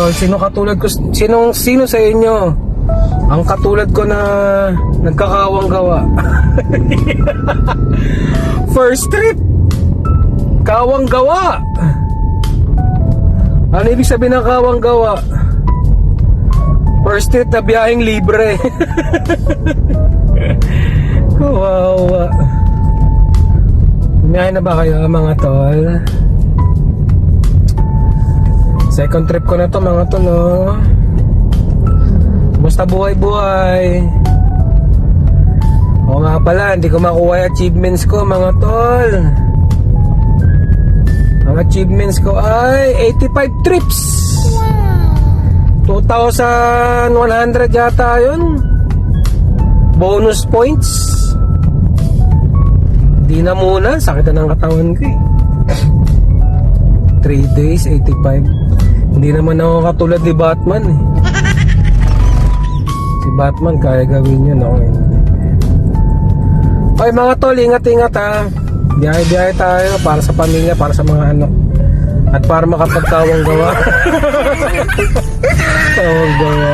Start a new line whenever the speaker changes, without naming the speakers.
tol, sino katulad ko, sino sa inyo ang katulad ko na nagkakawang gawa? First trip, kawang gawa. Ano ibig sabihin ng kawang gawa? First trip na biyaheng libre. Kawawa. Bumiyahe na ba kayo mga tol? Second trip ko na to mga tol, oh. Basta buhay-buhay. Oo nga pala, hindi ko makuha yung achievements ko mga tol. Ang achievements ko ay 85 trips. 2,100 yata yun. Bonus points. Hindi na muna, sakit na ng katawan ko eh. 3 days, 85. Hindi naman ako katulad ni Batman eh. Si Batman kaya gawin yun, ako hindi. Okay mga tol, ingat-ingat ha. Biyahe-biyahe tayo para sa pamilya, para sa mga anak. At para makapagkawang gawa. Kawang gawa.